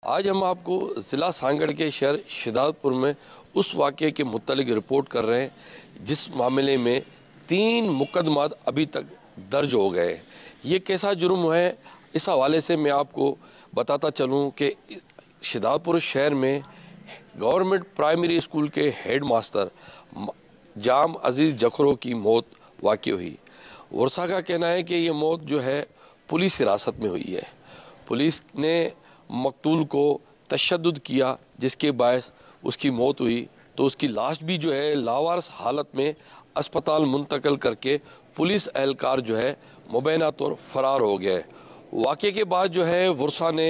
आज हम आपको ज़िला सांगड़ के शहर शिदातपुर में उस वाक़े के मुतालिक रिपोर्ट कर रहे हैं जिस मामले में 3 मुकदमात अभी तक दर्ज हो गए हैं। ये कैसा जुर्म है, इस हवाले से मैं आपको बताता चलूँ कि शिदातपुर शहर में गवर्नमेंट प्राइमरी स्कूल के हेड मास्टर जाम अजीज़ जखरो की मौत वाक़ई हुई। वर्षा का कहना है कि ये मौत जो है पुलिस हिरासत में हुई है। पुलिस ने मकतूल को तशद्दुद किया जिसके बायस उसकी मौत हुई, तो उसकी लाश भी जो है लावारिस हालत में अस्पताल मुंतकिल करके पुलिस एहलकार जो है मुबैना तौर फरार हो गए। वाक़े के बाद जो है वर्षा ने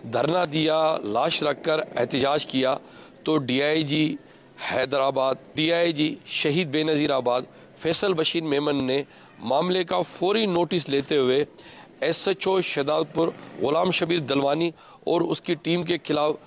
धरना दिया, लाश रखकर एहतजाज किया, तो DIG हैदराबाद, DIG शहीद बेनज़ीराबाद फैसल बशीर मेमन ने मामले का फौरी नोटिस लेते हुए SHO शिदातपुर गुलाम शबीर दलवानी और उसकी टीम के खिलाफ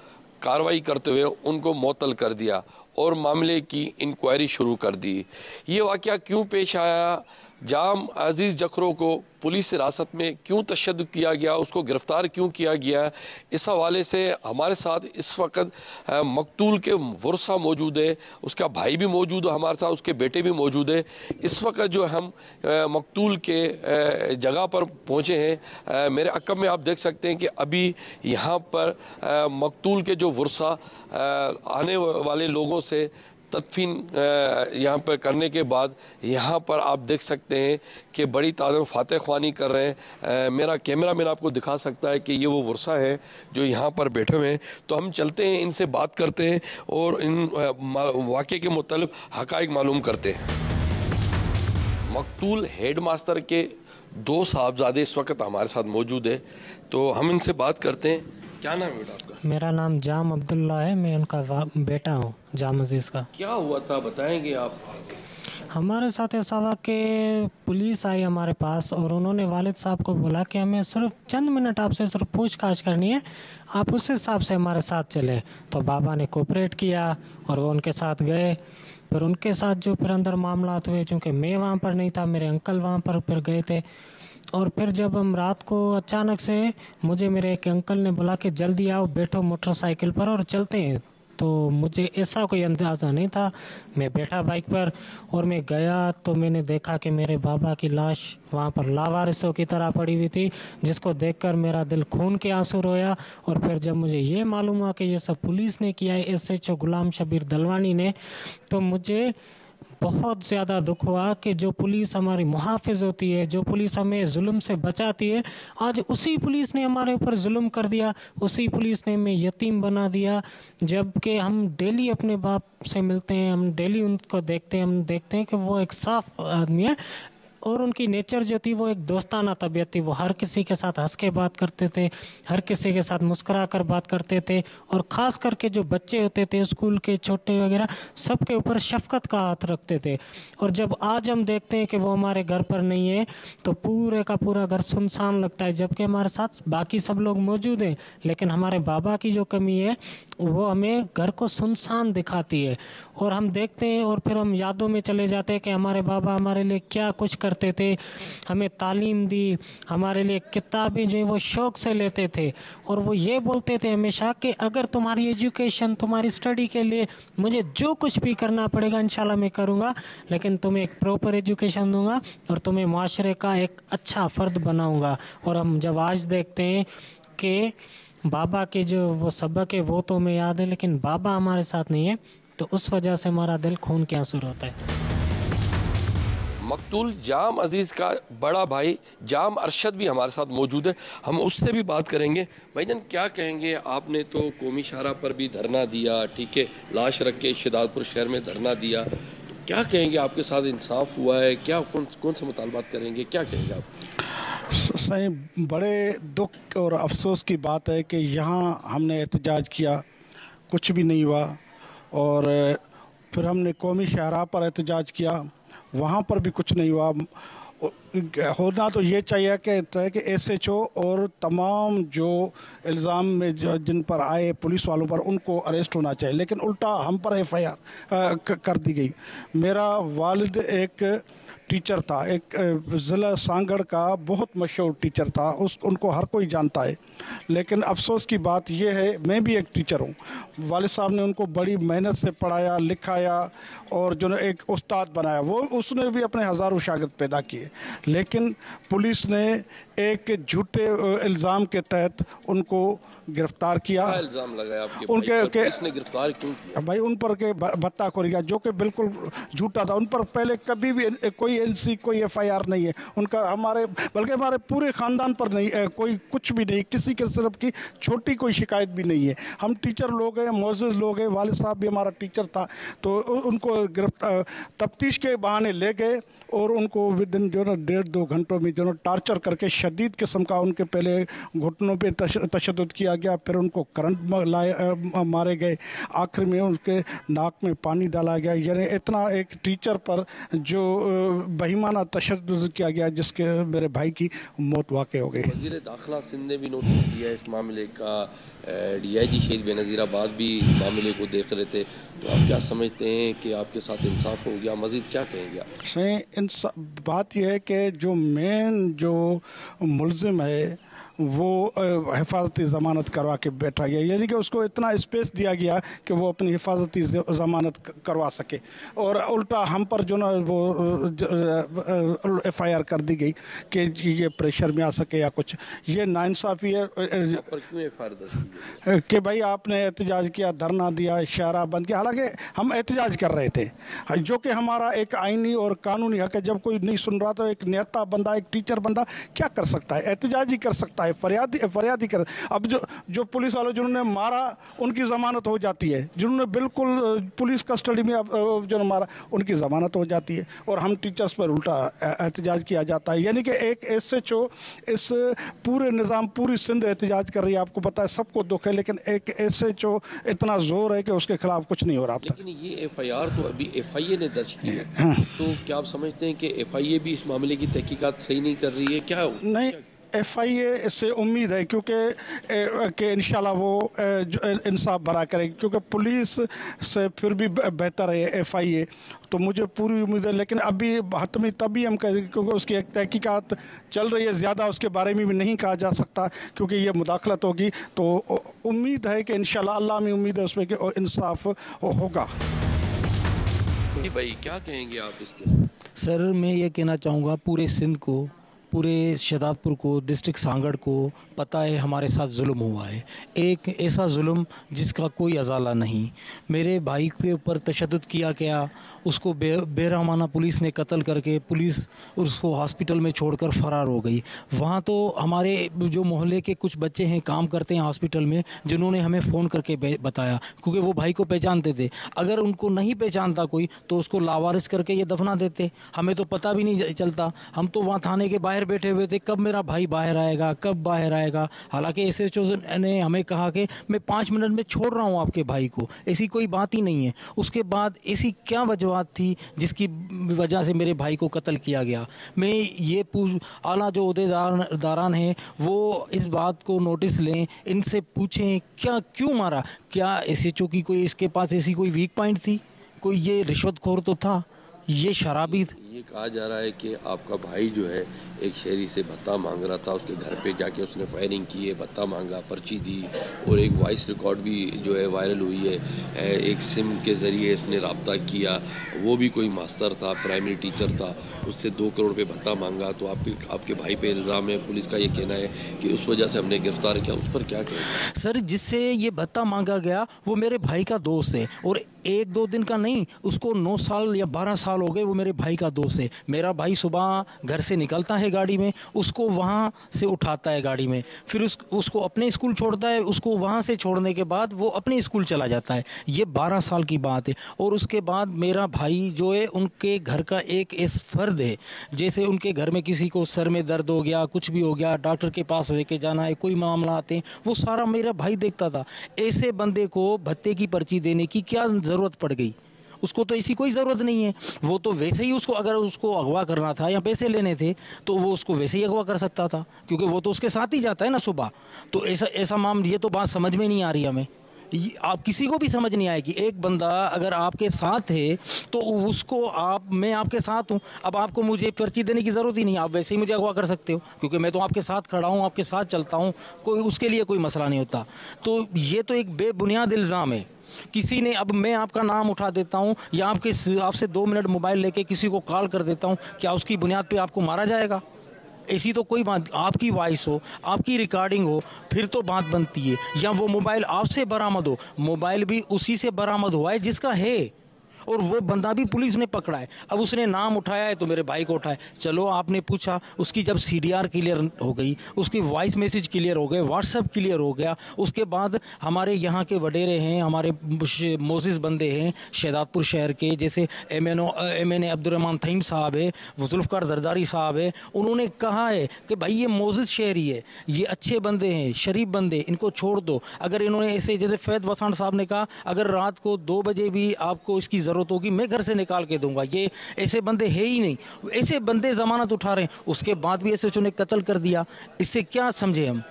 कार्रवाई करते हुए उनको मुअत्तल कर दिया और मामले की इंक्वायरी शुरू कर दी। ये वाक़या क्यों पेश आया, जाम अजीज़ जखरो को पुलिस हिरासत में क्यों तशद्दुद किया गया, उसको गिरफ़्तार क्यों किया गया, इस हवाले से हमारे साथ इस वक्त मकतूल के वर्षा मौजूद है, उसका भाई भी मौजूद है हमारे साथ, उसके बेटे भी मौजूद है। इस वक्त जो हम मकतूल के जगह पर पहुँचे हैं, मेरे अक़ब में आप देख सकते हैं कि अभी यहाँ पर मकतूल के जो वर्षा आने वाले लोगों से तदफीन यहाँ पर करने के बाद यहाँ पर आप देख सकते हैं कि बड़ी तादाद में फातह ख्वानी कर रहे हैं। मेरा कैमरा मैन आपको दिखा सकता है कि ये वो वर्षा है जो यहाँ पर बैठे हुए हैं। तो हम चलते हैं, इनसे बात करते हैं और इन वाक़े के मुतालिक हक़ाइक़ मालूम करते हैं। मकतूल हेड मास्टर के 2 साहबजादे इस वक्त हमारे साथ मौजूद है, तो हम इनसे बात करते हैं। क्या नाम है बेटा आपका? मेरा नाम जाम अब्दुल्ला है, मैं उनका बेटा हूँ, जाम अजीज़ का। क्या हुआ था बताएंगे आप? हमारे साथ ऐसा हुआ कि पुलिस आई हमारे पास और उन्होंने वालिद साहब को बोला कि हमें सिर्फ चंद मिनट आपसे सिर्फ पूछताछ करनी है, आप उस हिसाब से हमारे साथ चलें। तो बाबा ने कोऑपरेट किया और वो उनके साथ गए। फिर उनके साथ जो फिर अंदर मामला हुए, चूँकि मैं वहाँ पर नहीं था, मेरे अंकल वहाँ पर फिर गए थे। और फिर जब हम रात को अचानक से मुझे मेरे एक अंकल ने बोला कि जल्दी आओ, बैठो मोटरसाइकिल पर और चलते हैं। तो मुझे ऐसा कोई अंदाज़ा नहीं था। मैं बैठा बाइक पर और मैं गया तो मैंने देखा कि मेरे बाबा की लाश वहाँ पर लावारिसों की तरह पड़ी हुई थी, जिसको देखकर मेरा दिल खून के आंसू रोया। और फिर जब मुझे ये मालूम हुआ कि ये सब पुलिस ने किया है, SHO गुलाम शबीर दलवानी ने, तो मुझे बहुत ज़्यादा दुख हुआ कि जो पुलिस हमारी मुहाफ़िज़ होती है, जो पुलिस हमें जुल्म से बचाती है, आज उसी पुलिस ने हमारे ऊपर जुल्म कर दिया, उसी पुलिस ने हमें यतीम बना दिया। जबकि हम डेली अपने बाप से मिलते हैं, हम डेली उनको देखते हैं, हम देखते हैं कि वो एक साफ़ आदमी है और उनकी नेचर जो थी वो एक दोस्ताना तबीयत थी। वो हर किसी के साथ हंस के बात करते थे, हर किसी के साथ मुस्कुरा कर बात करते थे और ख़ास करके जो बच्चे होते थे स्कूल के छोटे वगैरह, सबके ऊपर शफ़क़त का हाथ रखते थे। और जब आज हम देखते हैं कि वो हमारे घर पर नहीं है तो पूरे का पूरा घर सुनसान लगता है, जबकि हमारे साथ बाकी सब लोग मौजूद हैं, लेकिन हमारे बाबा की जो कमी है वो हमें घर को सुनसान दिखाती है। और हम देखते हैं और फिर हम यादों में चले जाते हैं कि हमारे बाबा हमारे लिए क्या कुछ करते थे, हमें तालीम दी, हमारे लिए किताबें जो है वो शौक़ से लेते थे। और वो ये बोलते थे हमेशा कि अगर तुम्हारी एजुकेशन, तुम्हारी स्टडी के लिए मुझे जो कुछ भी करना पड़ेगा इंशाल्लाह मैं करूँगा, लेकिन तुम्हें एक प्रॉपर एजुकेशन दूँगा और तुम्हें माशरे का एक अच्छा फ़र्द बनाऊँगा। और हम जब आज देखते हैं कि बाबा के जो वो सबक है वो तो हमें याद है, लेकिन बाबा हमारे साथ नहीं है, तो उस वजह से हमारा दिल खून के आंसू रोता है। मकतूल जाम अजीज़ का बड़ा भाई जाम अरशद भी हमारे साथ मौजूद है, हम उससे भी बात करेंगे। भाईजान क्या कहेंगे, आपने तो कौमी शाहरा पर भी धरना दिया, ठीक है, लाश रख के शिदातपुर शहर में धरना दिया, तो क्या कहेंगे, आपके साथ इंसाफ हुआ है क्या, कौन से मुतालबात करेंगे, क्या कहेंगे आप? सही बड़े दुख और अफसोस की बात है कि यहाँ हमने एहतजाज किया, कुछ भी नहीं हुआ। और फिर हमने कौमी शाहरा पर एहतजाज किया, वहाँ पर भी कुछ नहीं हुआ। होना तो ये चाहिए कि एसएचओ और तमाम जो इल्ज़ाम में जिन पर आए पुलिस वालों पर उनको अरेस्ट होना चाहिए, लेकिन उल्टा हम पर एफआईआर कर दी गई। मेरा वालिद एक टीचर था, एक ज़िला सांगड़ का बहुत मशहूर टीचर था, उनको हर कोई जानता है। लेकिन अफसोस की बात यह है, मैं भी एक टीचर हूँ, वालिद साहब ने उनको बड़ी मेहनत से पढ़ाया लिखाया और जो एक उस्ताद बनाया, वो उसने भी अपने हज़ारों शागिर्द पैदा किए, लेकिन पुलिस ने एक झूठे इल्ज़ाम के तहत उनको गिरफ्तार किया। क्या इल्ज़ाम लगाया आपके उनके भाई पर? के पुलिस ने गिरफ्तार क्यों किया? भाई उन पर के भत्ताखोरी का, जो कि बिल्कुल झूठा था। उन पर पहले कभी भी कोई एनसी कोई एफआईआर नहीं है उनका, हमारे बल्कि हमारे पूरे ख़ानदान पर नहीं, कोई कुछ भी नहीं, किसी के तरफ की छोटी कोई शिकायत भी नहीं है। हम टीचर लोग हैं, मोअज़्ज़िज़ लोग हैं, वालिद साहब भी हमारा टीचर था, तो उनको गिरफ्तार तफ्तीश के बहाने ले गए और उनको विदिन जो ना 1.5-2 घंटों में जो टार्चर करके शदीद किस्म का उनके पहले घुटनों पे तशद्दुद किया गया, फिर उनको करंट मारे गए, आखिर में उनके नाक में पानी डाला गया। यानी इतना एक टीचर पर जो बहिमाना तशद्दुद किया गया, जिसके मेरे भाई की मौत वाक़ हो गई। वज़ीर दाखिला सिंध ने भी नोटिस किया इस मामले का, डीआईजी शहीद बेनज़ीराबाद भी इस मामले को देख रहे थे, तो आप क्या समझते हैं कि आपके साथ इंसाफ हो गया? मज़ीद क्या कहेंगे आप? सही बात यह है कि जो मेन जो मुलजिम है वो हिफाजती ज़मानत करवा के बैठा गया, यानी कि उसको इतना स्पेस दिया गया कि वो अपनी हिफाजती ज़मानत करवा सके, और उल्टा हम पर जो ना वो एफआईआर कर दी गई कि ये प्रेशर में आ सके या कुछ। ये नाइंसाफ़ी है। पर क्यों एफआईआर दर्ज की गई? कि भाई आपने एहतजाज किया, धरना दिया, इशारा बंद किया, हालांकि हम एहतजाज कर रहे थे, जो कि हमारा एक आईनी और कानूनी हक है। जब कोई नहीं सुन रहा तो एक नेता बंदा, एक टीचर बंदा क्या कर सकता है? एहतजाज ही कर सकता है, फरियाद ही कर। अब जो पुलिस वाले जिन्होंने मारा उनकी ज़मानत हो जाती है, जिन्होंने बिल्कुल पुलिस कस्टडी में जो मारा उनकी ज़मानत हो जाती है, और हम टीचर्स पर उल्टा एहतजाज किया जाता है। यानी कि एक एसएचओ, इस पूरे निज़ाम, पूरी सिंध एहतजाज कर रही है, आपको पता है, सबको दुख है, लेकिन एक एसएचओ इतना जोर है कि उसके खिलाफ कुछ नहीं हो रहा। लेकिन ये एफआईआर तो अभी एफआईए ने दर्ज की है, तो क्या आप समझते हैं कि एफआईए भी इस मामले की तहकीकात सही नहीं कर रही है? क्या नहीं, एफआईए से उम्मीद है क्योंकि इंशाल्लाह वो इंसाफ भरा करेगी, क्योंकि पुलिस से फिर भी बेहतर है एफआईए, तो मुझे पूरी उम्मीद है। लेकिन अभी हतमी तभी हम कहेंगे क्योंकि उसकी एक तहकीकात चल रही है, ज़्यादा उसके बारे में भी नहीं कहा जा सकता क्योंकि ये मुदाखलत होगी। तो उम्मीद है कि इंशाल्लाह, अल्लाह में उम्मीद है उसमें कि इंसाफ होगा। भाई क्या कहेंगे आप इसके? सर मैं ये कहना चाहूँगा पूरे सिंध को, पूरे शहदादपुर को, डिस्ट्रिक्ट सांगड़ को पता है हमारे साथ जुल्म हुआ है, एक ऐसा जुल्म जिसका कोई अजाला नहीं। मेरे भाई के ऊपर तशद्दुद किया गया, उसको बेरहमाना पुलिस ने कत्ल करके पुलिस उसको हॉस्पिटल में छोड़कर फ़रार हो गई। वहाँ तो हमारे जो मोहल्ले के कुछ बच्चे हैं, काम करते हैं हॉस्पिटल में, जिन्होंने हमें फ़ोन करके बताया, क्योंकि वो भाई को पहचानते थे। अगर उनको नहीं पहचानता कोई तो उसको लावारिस करके ये दफना देते, हमें तो पता भी नहीं चलता। हम तो वहाँ थाने के बाहर बैठे हुए थे, कब मेरा भाई बाहर आएगा, कब बाहर आएगा। हालांकि एसएचओ ने हमें कहा कि मैं 5 मिनट में छोड़ रहा हूं आपके भाई को, ऐसी कोई बात ही नहीं है। उसके बाद ऐसी क्या वजूहत थी जिसकी वजह से मेरे भाई को कत्ल किया गया? मैं ये आला जो अहदेदारान हैं वो इस बात को नोटिस लें, इनसे पूछें क्या क्यों मारा। क्या एसएचओ की कोई इसके पास ऐसी कोई वीक पॉइंट थी? कोई ये रिश्वतखोर तो था, ये शराबी था। ये कहा जा रहा है कि आपका भाई जो है एक शहरी से भत्ता मांग रहा था, उसके घर पे जाके उसने फायरिंग की है, भत्ता मांगा, पर्ची दी, और एक वॉइस रिकॉर्ड भी जो है वायरल हुई है। एक सिम के ज़रिए उसने रब्ता किया, वो भी कोई मास्टर था, प्राइमरी टीचर था, उससे 2 करोड़ रुपये भत्ता मांगा। तो आपके भाई पे इल्ज़ाम है, पुलिस का ये कहना है कि उस वजह से हमने गिरफ्तार किया। उस पर क्या कहें? सर जिससे ये भत्ता मांगा गया वो मेरे भाई का दोस्त है, और 1-2 दिन का नहीं, उसको 9 साल या 12 साल हो गए, वो मेरे भाई का दोस्त है। मेरा भाई सुबह घर से निकलता है गाड़ी में, उसको वहाँ से उठाता है गाड़ी में, फिर उसको अपने स्कूल छोड़ता है, उसको वहाँ से छोड़ने के बाद वो अपने स्कूल चला जाता है। ये 12 साल की बात है। और उसके बाद मेरा भाई जो है उनके घर का एक ऐसा फर्द है, जैसे उनके घर में किसी को सर में दर्द हो गया, कुछ भी हो गया, डॉक्टर के पास लेके जाना है, कोई मामला आते हैं, वो सारा मेरा भाई देखता था। ऐसे बंदे को भत्ते की पर्ची देने की क्या ज़रूरत पड़ गई? उसको तो ऐसी कोई ज़रूरत नहीं है। वो तो वैसे ही उसको, अगर उसको अगवा करना था या पैसे लेने थे तो वो उसको वैसे ही अगवा कर सकता था, क्योंकि वो तो उसके साथ ही जाता है ना सुबह। तो ऐसा ऐसा मामला, ये तो बात समझ में नहीं आ रही हमें। आप किसी को भी समझ नहीं आएगी। एक बंदा अगर आपके साथ है तो उसको मैं आपके साथ हूँ, अब आपको मुझे पर्ची देने की ज़रूरत ही नहीं, आप वैसे ही मुझे अगवा कर सकते हो, क्योंकि मैं तो आपके साथ खड़ा हूँ, आपके साथ चलता हूँ, कोई उसके लिए कोई मसला नहीं होता। तो ये तो एक बेबुनियाद इल्ज़ाम है किसी ने। अब मैं आपका नाम उठा देता हूँ या आपसे 2 मिनट मोबाइल लेके किसी को कॉल कर देता हूँ, क्या उसकी बुनियाद पे आपको मारा जाएगा? ऐसी तो कोई बात, आपकी वॉइस हो, आपकी रिकॉर्डिंग हो, फिर तो बात बनती है। या वो मोबाइल आपसे बरामद हो, मोबाइल भी उसी से बरामद हुआ है जिसका है, और वो बंदा भी पुलिस ने पकड़ा है। अब उसने नाम उठाया है तो मेरे भाई को उठाए, चलो आपने पूछा, उसकी जब CDR क्लियर हो गई, उसकी वॉइस मैसेज क्लियर हो गए, व्हाट्सएप क्लियर हो गया, उसके बाद हमारे यहाँ के वडेरे हैं, हमारे मोजिस बंदे हैं शहदादपुर शहर के, जैसे MNA अब्दुर्रहमान थईम साहब है, जुल्फ़कार जरदारी साहब है, उन्होंने कहा है कि भाई ये मोजिस शहरी है, ये अच्छे बंदे हैं, शरीफ बंदे, इनको छोड़ दो। अगर इन्होंने ऐसे, जैसे फैद वसान साहब ने कहा, अगर रात को 2 बजे भी आपको इसकी ज़रूरत होगी मैं घर से निकाल के दूंगा, ये ऐसे बंदे है ही नहीं। ऐसे बंदे जमानत उठा रहे हैं, उसके बाद भी ऐसे ने कत्ल कर दिया, इससे क्या समझे हम?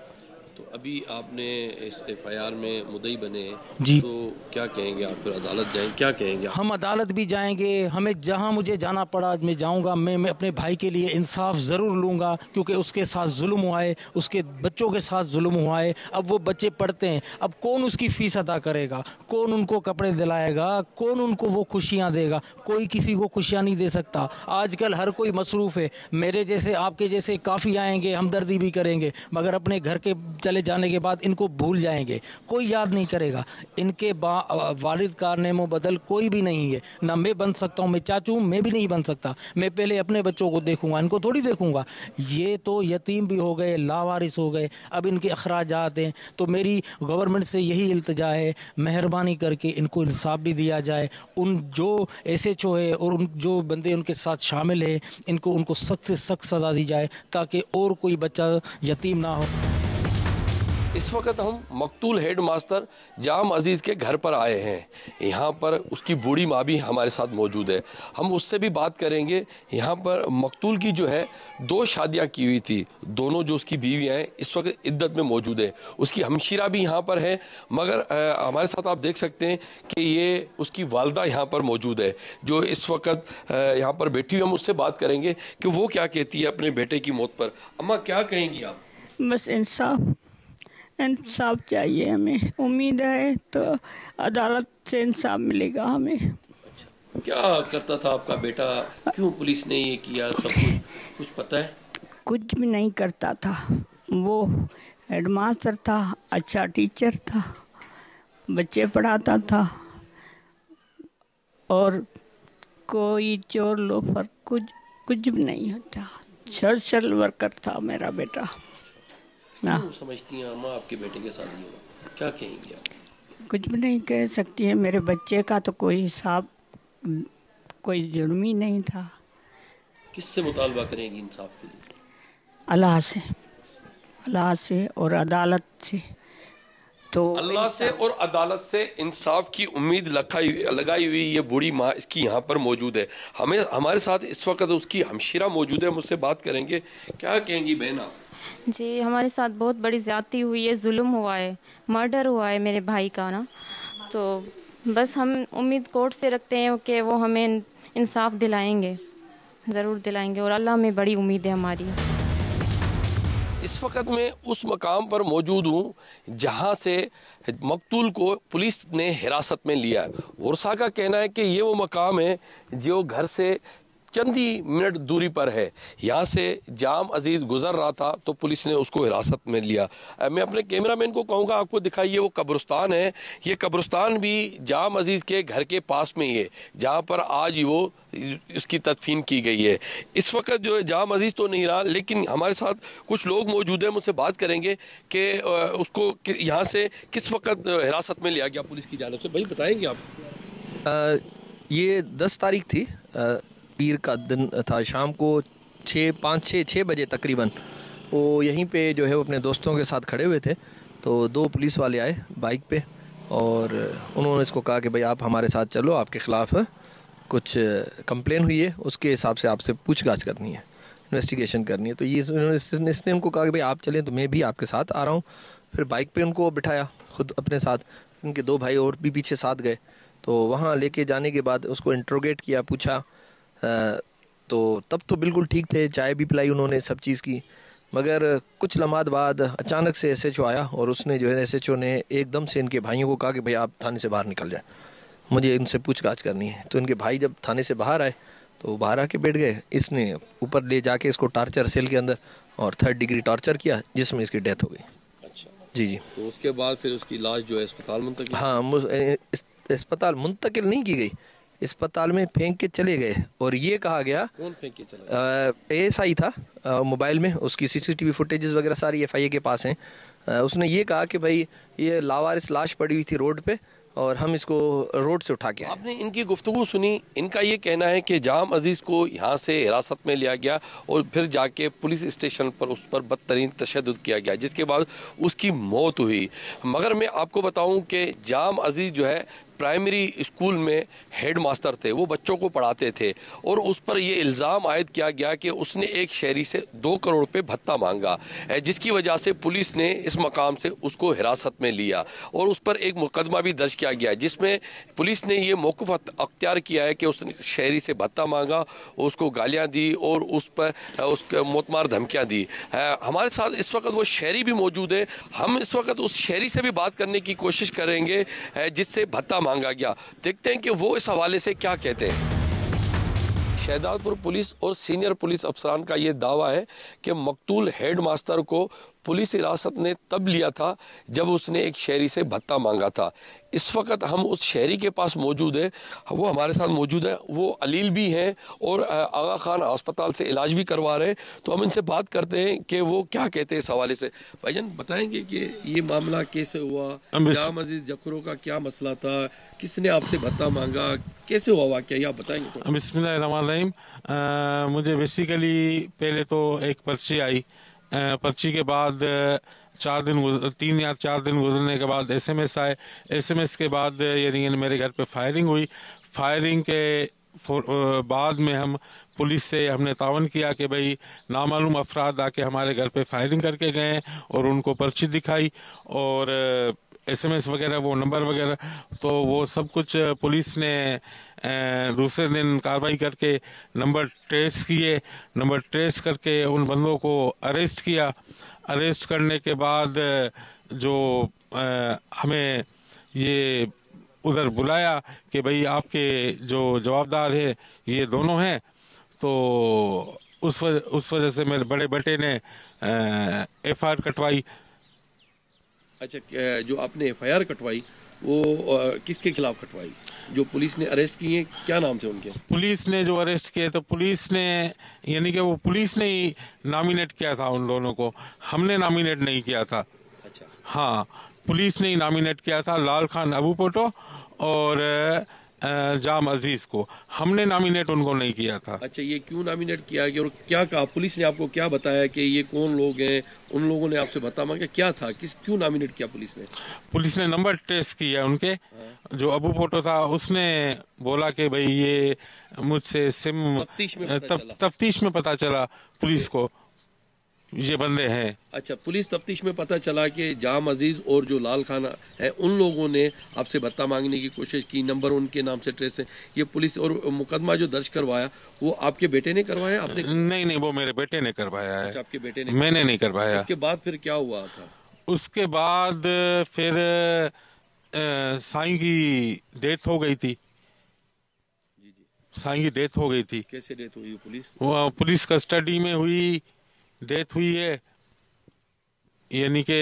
तो अभी आपने इस FIR में मुद्दई बने जी, तो क्या कहेंगे आप? फिर अदालत जाएंगे, क्या कहेंगे आप? हम अदालत भी जाएंगे, हमें जहां मुझे जाना पड़ा मैं जाऊंगा। मैं अपने भाई के लिए इंसाफ ज़रूर लूँगा, क्योंकि उसके साथ जुल्म हुआ है, उसके बच्चों के साथ जुल्म हुआ है। अब वो बच्चे पढ़ते हैं, अब कौन उसकी फ़ीस अदा करेगा, कौन उनको कपड़े दिलाएगा, कौन उनको वो खुशियाँ देगा? कोई किसी को खुशियाँ नहीं दे सकता। आजकल हर कोई मसरूफ़ है, मेरे जैसे आपके जैसे काफ़ी आएंगे, हमदर्दी भी करेंगे, मगर अपने घर के चले जाने के बाद इनको भूल जाएंगे, कोई याद नहीं करेगा। इनके वालिद का नेमो बदल कोई भी नहीं है, ना मैं बन सकता हूँ, मैं चाचू मैं भी नहीं बन सकता। मैं पहले अपने बच्चों को देखूंगा, इनको थोड़ी देखूंगा। ये तो यतीम भी हो गए, लावारिस हो गए, अब इनके अखराजात हैं। तो मेरी गवर्नमेंट से यही इल्तिजा है, मेहरबानी करके इनको इंसाफ भी दिया जाए। उन जो SHO है और उन जो बंदे उनके साथ शामिल है, उनको सख्त से सख्त सज़ा दी जाए, ताकि और कोई बच्चा यतीम ना हो। इस वक्त हम मकतूल हेड मास्टर जाम अजीज़ के घर पर आए हैं। यहाँ पर उसकी बूढ़ी माँ भी हमारे साथ मौजूद है, हम उससे भी बात करेंगे। यहाँ पर मकतूल की जो है 2 शादियाँ की हुई थी, दोनों जो उसकी बीवियाँ हैं इस वक्त इद्दत में मौजूद है। उसकी हमशीरा भी यहाँ पर है, मगर हमारे साथ आप देख सकते हैं कि ये उसकी वालदा यहाँ पर मौजूद है, जो इस वक्त यहाँ पर बैठी हुई। हम उससे बात करेंगे कि वो क्या कहती है अपने बेटे की मौत पर। अम्मा क्या कहेंगी आप? बस इंसाफ चाहिए हमें, उम्मीद है तो अदालत से इंसाफ मिलेगा हमें। क्या करता था आपका बेटा, क्यों पुलिस ने ये किया, सब कुछ पता है? कुछ भी नहीं करता था, वो हेडमास्टर था, अच्छा टीचर था, बच्चे पढ़ाता था, और कोई चोर लोफर कुछ भी नहीं होता, सोशल वर्कर था मेरा बेटा। क्यों समझती हैं अम्मा आपके बेटे के साथ ये हुआ, क्या कहेंगी आप? कुछ भी नहीं कह सकती है, मेरे बच्चे का तो कोई हिसाब, कोई जुर्म ही नहीं था। किससे मुतालबा करेंगी इंसाफ के लिए? अल्लाह से और अदालत से। तो अल्लाह से और अदालत से इंसाफ की उम्मीद लगाई हुई ये बूढ़ी माँ इसकी यहाँ पर मौजूद है। हमारे साथ इस वक्त उसकी हमशीरा मौजूद है, मुझसे बात करेंगे। क्या कहेंगी बहन आप? जी, हमारे साथ बहुत बड़ी ज़्यादती हुई है, जुल्म हुआ है, मर्डर हुआ है मेरे भाई का ना। तो बस हम उम्मीद कोर्ट से रखते हैं कि वो हमें इंसाफ दिलाएंगे, ज़रूर दिलाएंगे, और अल्लाह में बड़ी उम्मीद है हमारी। इस वक्त मैं उस मकाम पर मौजूद हूँ जहाँ से मकतूल को पुलिस ने हिरासत में लिया है। वर्षा का कहना है कि ये वो मकाम है जो घर से चंद ही मिनट दूरी पर है। यहाँ से जाम अजीज गुजर रहा था तो पुलिस ने उसको हिरासत में लिया। मैं अपने कैमरामैन को कहूँगा आपको दिखाइए, वो कब्रिस्तान है। ये कब्रिस्तान भी जाम अजीज के घर के पास में ही है, जहाँ पर आज वो उसकी तदफीन की गई है। इस वक्त जो है जाम अजीज तो नहीं रहा, लेकिन हमारे साथ कुछ लोग मौजूद हैं, मुझसे बात करेंगे कि उसको यहाँ से किस वक्त हिरासत में लिया गया पुलिस की जानिब से। भाई बताएंगे आप? ये 10 तारीख थी, पीर का दिन था। शाम को 6 बजे तकरीबन वो यहीं पे जो है वो अपने दोस्तों के साथ खड़े हुए थे, तो 2 पुलिस वाले आए बाइक पे और उन्होंने इसको कहा कि भाई आप हमारे साथ चलो, आपके ख़िलाफ़ कुछ कंप्लेन हुई है, उसके हिसाब से आपसे पूछताछ करनी है, इन्वेस्टिगेशन करनी है। तो ये इसने उनको कहा कि भाई आप चलें तो मैं भी आपके साथ आ रहा हूँ। फिर बाइक पे उनको बिठाया खुद अपने साथ, उनके 2 भाई और भी पीछे साथ गए। तो वहाँ लेके जाने के बाद उसको इंट्रोगेट किया, पूछा, तो तब तो बिल्कुल ठीक थे, चाय भी पिलाई उन्होंने, सब चीज़ की। मगर कुछ लम्हात बाद अचानक से SHO आया और उसने जो है SHO ने एकदम से इनके भाइयों को कहा कि भाई आप थाने से बाहर निकल जाए, मुझे इनसे पूछताछ करनी है। तो इनके भाई जब थाने से बाहर आए तो बाहर आके बैठ गए। इसने ऊपर ले जाके इसको टॉर्चर सेल के अंदर और 3rd डिग्री टॉर्चर किया, जिसमें इसकी डेथ हो गई। अच्छा जी जी। तो उसके बाद फिर उसकी लाश जो है अस्पताल मुंतकिल? हाँ, अस्पताल मुंतकिल नहीं की गई, अस्पताल में फेंक के चले गए। और ये कहा गया, कौन फेंक के चला? ASI था मोबाइल में, उसकी CCTV फुटेजेस वगैरह सारी FIA के पास हैं। उसने ये कहा कि भाई ये लावारिस लाश पड़ी हुई थी रोड पे और हम इसको रोड से उठा के आए। आपने इनकी गुफ्तगू सुनी। इनका ये कहना है कि जाम अजीज को यहाँ से हिरासत में लिया गया और फिर जाके पुलिस स्टेशन पर उस पर बदतरीन तशद्दुद किया गया, जिसके बाद उसकी मौत हुई। मगर मैं आपको बताऊं कि जाम अजीज जो है प्राइमरी स्कूल में हेड मास्टर थे, वो बच्चों को पढ़ाते थे और उस पर यह इल्ज़ाम आयद किया गया कि उसने एक शहरी से 2 करोड़ रुपए भत्ता मांगा, जिसकी वजह से पुलिस ने इस मकाम से उसको हिरासत में लिया और उस पर एक मुकदमा भी दर्ज किया गया, जिसमें पुलिस ने ये मौक़िफ़ अख्तियार किया है कि उसने शहरी से भत्ता मांगा, उसको गालियाँ दी और उस पर उसको मोतमार धमकियाँ दी। हमारे साथ इस वक्त वो शहरी भी मौजूद है। हम इस वक्त उस शहरी से भी बात करने की कोशिश करेंगे जिससे भत्ता मांगा गया। देखते हैं कि वो इस हवाले से क्या कहते हैं। शहजादपुर पुलिस और सीनियर पुलिस अफसरान का ये दावा है कि मकतूल हेड मास्टर को पुलिस हिरासत ने तब लिया था जब उसने एक शहरी से भत्ता मांगा था। इस वक्त हम उस शहरी के पास मौजूद है, वो हमारे साथ मौजूद है। वो अलील भी हैं और आगा खान अस्पताल से इलाज भी करवा रहे हैं। तो हम इनसे बात करते हैं कि वो क्या कहते हैं इस हवाले से। भाईजान बताएंगे कि ये मामला कैसे हुआ, जाम अजीज जखरो का क्या मसला था, किसने आपसे भत्ता मांगा, कैसे हुआ वाक़या, ये आप बताएंगे? बिस्मिल्लाहिर्रहमानिर्रहीम। मुझे बेसिकली पहले तो एक पर्ची आई, पर्ची के बाद 3 या 4 दिन गुजरने के बाद SMS आए। SMS के बाद यानी मेरे घर पे फायरिंग हुई। फायरिंग के बाद में हम पुलिस से हमने तावन किया कि भाई नामालूम अफराद आके हमारे घर पे फायरिंग करके गए और उनको पर्ची दिखाई और SMS वगैरह, वो नंबर वगैरह, तो वो सब कुछ पुलिस ने दूसरे दिन कार्रवाई करके नंबर ट्रेस किए। नंबर ट्रेस करके उन बंदों को अरेस्ट किया। अरेस्ट करने के बाद जो हमें ये उधर बुलाया कि भाई आपके जो जवाबदार है ये दोनों हैं। तो उस वजह से मेरे बड़े बेटे ने FIR कटवाई। अच्छा, जो आपने FIR कटवाई वो किसके खिलाफ कटवाई? जो पुलिस ने अरेस्ट किए, क्या नाम थे उनके? पुलिस ने जो अरेस्ट किए तो पुलिस ने यानी कि वो पुलिस ने ही नॉमिनेट किया था उन दोनों को, हमने नॉमिनेट नहीं किया था। अच्छा। हाँ, पुलिस ने ही नॉमिनेट किया था लाल खान अबू पोटो और जाम अजीज को, हमने नॉमिनेट उनको नहीं किया था। अच्छा, ये क्यों नॉमिनेट किया गया और क्या कहा पुलिस ने? आपको क्या बताया कि ये कौन लोग हैं, उन लोगों ने आपसे भत्ता मांगा, क्या था, क्यों नॉमिनेट किया पुलिस ने? पुलिस ने नंबर टेस्ट किया उनके। हाँ। जो अबू पोटो था उसने बोला कि भाई ये मुझसे सिम तफ्तीश में पता चला पुलिस को ये बंदे हैं। अच्छा, पुलिस तफ्तीश में पता चला कि जाम अजीज और जो लाल खान है उन लोगों ने आपसे भत्ता मांगने की कोशिश की, नंबर उनके नाम से ट्रेस है। ये पुलिस और मुकदमा जो दर्ज करवाया वो आपके बेटे ने करवाया? आपने? नहीं, वो मेरे बेटे ने करवाया है। अच्छा, आपके बेटे ने? मैंने नहीं करवाया। उसके बाद फिर क्या हुआ था? उसके बाद फिर साईं की डेथ हो गई थी। साईं की डेथ हो गई थी। कैसे डेथ हुई? पुलिस कस्टडी में हुई, डेथ हुई है। यानी कि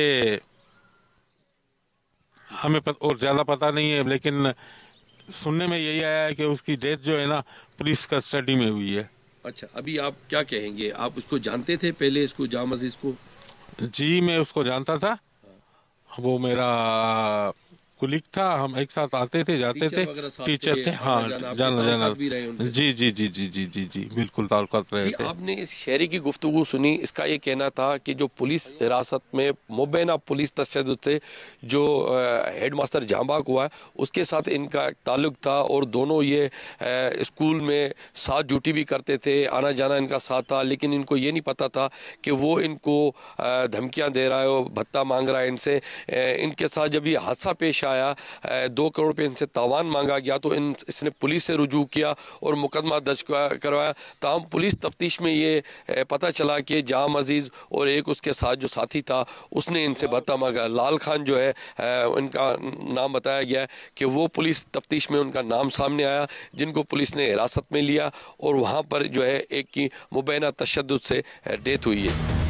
हमें और ज्यादा पता नहीं है, लेकिन सुनने में यही आया है कि उसकी डेथ जो है ना पुलिस कस्टडी में हुई है। अच्छा, अभी आप क्या कहेंगे? आप उसको जानते थे पहले, इसको, जाम अजीज को? जी, मैं उसको जानता था। वो मेरा कुलीग था, हम एक साथ आते थे जाते थे, टीचर थे। हाँ, जाना जी जी जी जी जी जी जी बिल्कुल ताल्लुकात रहे थे। आपने इस शहरी की गुफ्तगू सुनी, इसका ये कहना था कि जो पुलिस हिरासत में मुबैना पुलिस तशद्दुद से जो हेडमास्टर जहांबाग हुआ है उसके साथ इनका ताल्लुक था और दोनों ये स्कूल में साथ ड्यूटी भी करते थे, आना जाना इनका साथ था, लेकिन इनको ये नहीं पता था कि वो इनको धमकियां दे रहा है और भत्ता मांग रहा है इनसे। इनके साथ जब ये हादसा पेश आया, 2 करोड़ रुपये इनसे तावान मांगा गया तो इसने पुलिस से रुजू किया और मुकदमा दर्ज करवाया। ताहम पुलिस तफ्तीश में ये पता चला कि जाम अजीज और एक उसके साथ जो साथी था उसने इनसे भत्ता मांगा। लाल खान जो है इनका नाम बताया गया कि वो पुलिस तफ्तीश में उनका नाम सामने आया, जिनको पुलिस ने हिरासत में लिया और वहाँ पर जो है एक की मुबैना तशद्दुद से डेथ हुई है।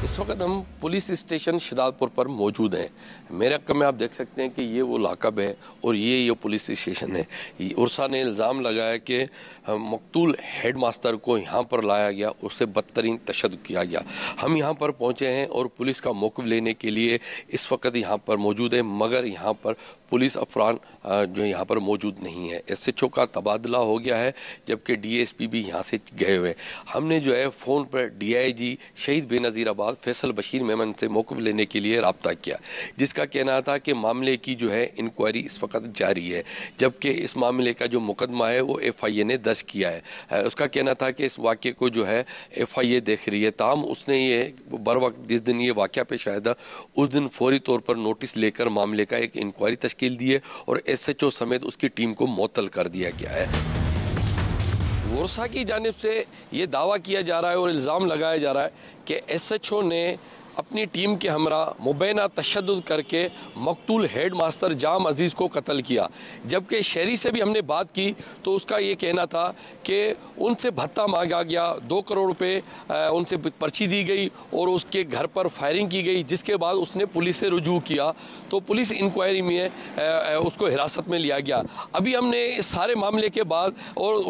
इस वक्त हम पुलिस स्टेशन शिदातपुर पर मौजूद हैं। मेरे हक़ में आप देख सकते हैं कि ये वो लाकब है और ये पुलिस स्टेशन है। उर्सा ने इल्ज़ाम लगाया कि मकतूल हेडमास्टर को यहाँ पर लाया गया, उससे बदतरीन तशद्दुद किया गया। हम यहाँ पर पहुँचे हैं और पुलिस का मौक़िफ़ लेने के लिए इस वक्त यहाँ पर मौजूद है, मगर यहाँ पर पुलिस अफरान जो यहाँ पर मौजूद नहीं है। SHO का तबादला हो गया है, जबकि DSP भी यहाँ से गए हुए। हमने जो है फ़ोन पर DIG शहीद बेनज़ीर आबाद फैसल बशीर मेमन से मौक़िफ़ लेने के लिए रब्ता किया, जिसका कहना था कि मामले की जो है इंक्वायरी इस वक्त जारी है, जबकि इस मामले का जो मुकदमा है वो FIA ने दर्ज किया है। उसका कहना था कि इस वाक़े को जो है FIA देख रही है। ताहम उसने ये बर वक्त जिस दिन ये वाक़या पेश आया था उस दिन फौरी तौर पर नोटिस लेकर मामले का एक इंक्वायरी तश्कील दी है और SHO समेत उसकी टीम को मुअत्तल कर दिया गया है। वर्सा की जानिब से ये दावा किया जा रहा है और इल्ज़ाम लगाया जा रहा है कि SHO ने अपनी टीम के हमरा मुबैना तशद्दुद करके मकतूल हेड मास्टर जाम अजीज़ को कत्ल किया, जबकि शहरी से भी हमने बात की तो उसका ये कहना था कि उनसे भत्ता मांगा गया, 2 करोड़ रुपए उनसे पर्ची दी गई और उसके घर पर फायरिंग की गई, जिसके बाद उसने पुलिस से रुजू किया तो पुलिस इंक्वायरी में उसको हिरासत में लिया गया। अभी हमने इस सारे मामले के बाद और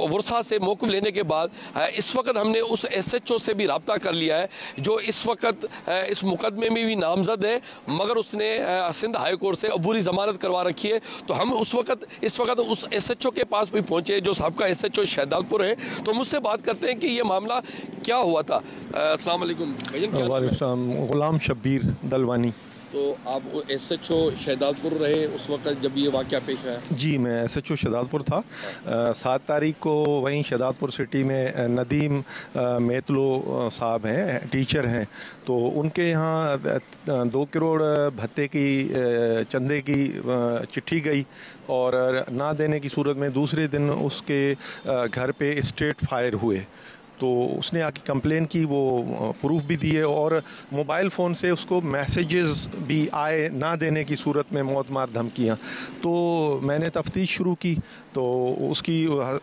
वर्सा से मौक़िफ़ लेने के बाद इस वक्त हमने उस SHO से भी रब्ता कर लिया है जो इस वक्त इस मुकदमे में भी नामजद है, मगर उसने सिंध हाई कोर्ट से अबूरी जमानत करवा रखी है। तो हम इस वक्त उस SHO के पास भी पहुंचे जो साहब का SHO शहदादपुर है, तो हम उससे बात करते हैं कि ये मामला क्या हुआ था। अस्सलाम वालेकुम भैया। गुलाम शब्बीर दलवानी। तो आप SHO शहदादपुर रहे उस वक्त जब ये वाक़या पेश आया? जी, मैं SHO शहदादपुर था। 7 तारीख को वहीं शहदादपुर सिटी में नदीम मेतलो साहब हैं, टीचर हैं, तो उनके यहाँ 2 करोड़ भत्ते की चंदे की चिट्ठी गई और ना देने की सूरत में दूसरे दिन उसके घर पे स्ट्रेट फायर हुए। तो उसने आके कंप्लेन की, वो प्रूफ भी दिए और मोबाइल फ़ोन से उसको मैसेजेस भी आए ना देने की सूरत में मौत मार धमकियाँ। तो मैंने तफ्तीश शुरू की तो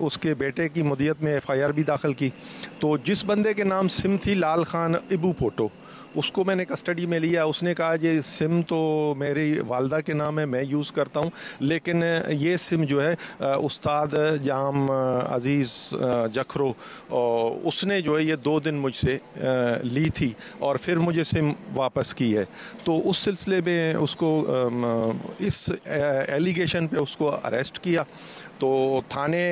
उसके बेटे की मुदियत में FIR भी दाखिल की। तो जिस बंदे के नाम सिम थी लाल खान इबू फोटो, उसको मैंने कस्टडी में लिया। उसने कहा ये सिम तो मेरी वालदा के नाम है, मैं यूज़ करता हूँ, लेकिन ये सिम जो है उस्ताद जाम अजीज़ जखरो उसने जो है ये 2 दिन मुझसे ली थी और फिर मुझे सिम वापस की है। तो उस सिलसिले में उसको इस एलिगेशन पे उसको अरेस्ट किया। तो थाने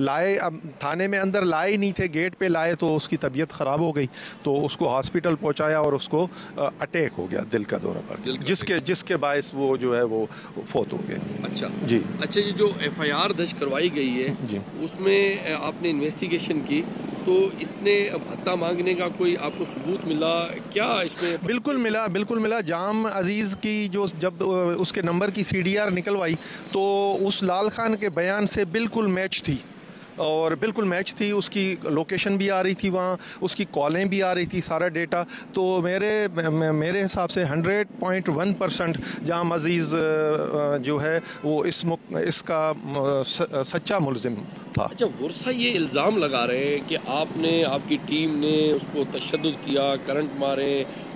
लाए, अब थाने में अंदर लाए नहीं थे, गेट पे लाए तो उसकी तबीयत ख़राब हो गई, तो उसको हॉस्पिटल पहुंचाया और उसको अटैक हो गया, दिल का दौरा पड़ गया, जिसके बायस वो जो है वो फोत हो गए। अच्छा जी। अच्छा, ये जो FIR दर्ज करवाई गई है जी, उसमें आपने इन्वेस्टिगेशन की तो इसने भत्ता मांगने का कोई आपको सबूत मिला क्या इसमें? बिल्कुल मिला। जाम अजीज़ की जो जब उसके नंबर की CDR निकलवाई तो उस लाल खान के बयान से बिल्कुल मैच थी और बिल्कुल मैच थी, उसकी लोकेशन भी आ रही थी वहाँ, उसकी कॉलें भी आ रही थी, सारा डेटा। तो मेरे हिसाब से 100.1% जाम अजीज़ जो है वो इसका सच्चा मुलजिम था। अच्छा, वर्सा ये इल्ज़ाम लगा रहे हैं कि आपने, आपकी टीम ने उसको तशद्दुद किया, करंट मारे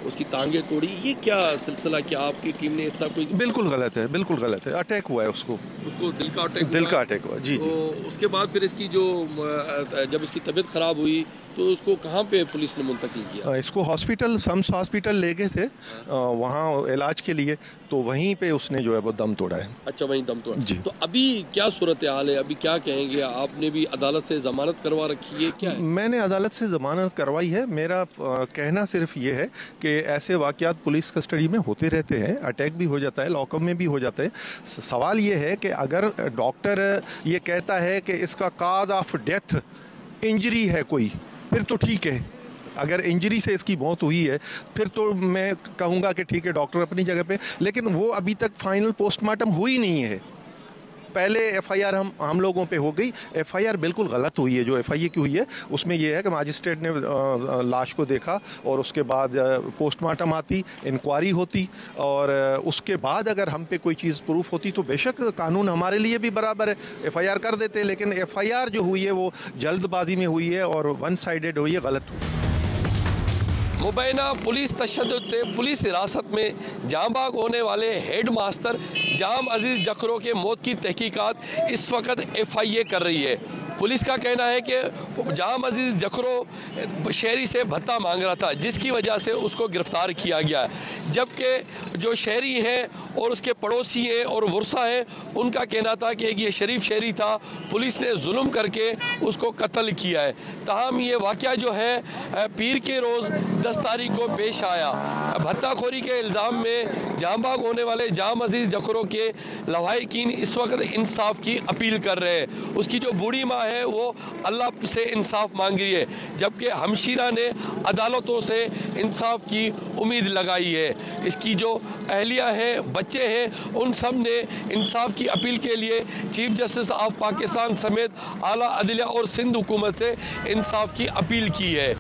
उसकी टांगे तोड़ी, ये क्या सिलसिला, क्या आपकी टीम ने इस तरह कोई? बिल्कुल गलत है, बिल्कुल गलत है। अटैक हुआ है उसको दिल का अटैक हुआ। जी तो उसके बाद फिर इसकी जो जब इसकी तबीयत खराब हुई तो उसको कहाँ पे पुलिस ने मुंतकिल किया? इसको हॉस्पिटल, सम्स हॉस्पिटल ले गए थे वहाँ इलाज के लिए, तो वहीं पे उसने जो है वो दम तोड़ा है। अच्छा, वहीं दम तोड़ा जी। तो अभी क्या सूरत हाल है, अभी क्या कहेंगे? आपने भी अदालत से जमानत करवा रखी है, क्या है? मैंने अदालत से जमानत करवाई है। मेरा कहना सिर्फ ये है कि ऐसे वाकयात पुलिस कस्टडी में होते रहते हैं, अटैक भी हो जाता है, लॉकअप में भी हो जाता है। सवाल ये है कि अगर डॉक्टर ये कहता है कि इसका काज ऑफ डेथ इंजरी है कोई, फिर तो ठीक है। अगर इंजरी से इसकी मौत हुई है फिर तो मैं कहूँगा कि ठीक है, डॉक्टर अपनी जगह पे, लेकिन वो अभी तक फाइनल पोस्टमार्टम हुई नहीं है। पहले एफआईआर हम लोगों पे हो गई। एफआईआर बिल्कुल गलत हुई है, जो एफआईआर की हुई है उसमें यह है कि मजिस्ट्रेट ने लाश को देखा और उसके बाद पोस्टमार्टम आती, इंक्वायरी होती, और उसके बाद अगर हम पे कोई चीज़ प्रूफ होती तो बेशक कानून हमारे लिए भी बराबर है, एफआईआर कर देते। लेकिन एफआईआर जो हुई है वो जल्दबाजी में हुई है और वन साइडेड हुई है, गलत हुई। मुबैना पुलिस तशद्दुद से पुलिस हिरासत में जाँबाग होने वाले हेड मास्टर जाम अजीज़ जखरो के मौत की तहकीकात इस वक्त एफआईए कर रही है। पुलिस का कहना है कि जाम अजीज़ जखरो शहरी से भत्ता मांग रहा था, जिसकी वजह से उसको गिरफ्तार किया गया, जबकि जो शहरी हैं और उसके पड़ोसी हैं और वर्सा हैं, उनका कहना था कि ये शरीफ शहरी था, पुलिस ने जुल्म करके उसको कत्ल किया है। ताहम ये वाक़या जो है पीर के रोज़ 10 तारीख को पेश आया। भत्ताखोरी के इल्ज़ाम में जामबाग होने वाले जाम अजीज़ जखरो के लवाहिकीन इस वक्त इंसाफ की अपील कर रहे हैं। उसकी जो बूढ़ी माँ है वो अल्लाह से इंसाफ मांग रही है, जबकि हमशीरा ने अदालतों से इंसाफ की उम्मीद लगाई है। इसकी जो अहलिया हैं, बच्चे हैं, उन सब ने इंसाफ की अपील के लिए चीफ जस्टिस ऑफ पाकिस्तान समेत आला अदलिया और सिंध हुकूमत से इंसाफ की अपील की है।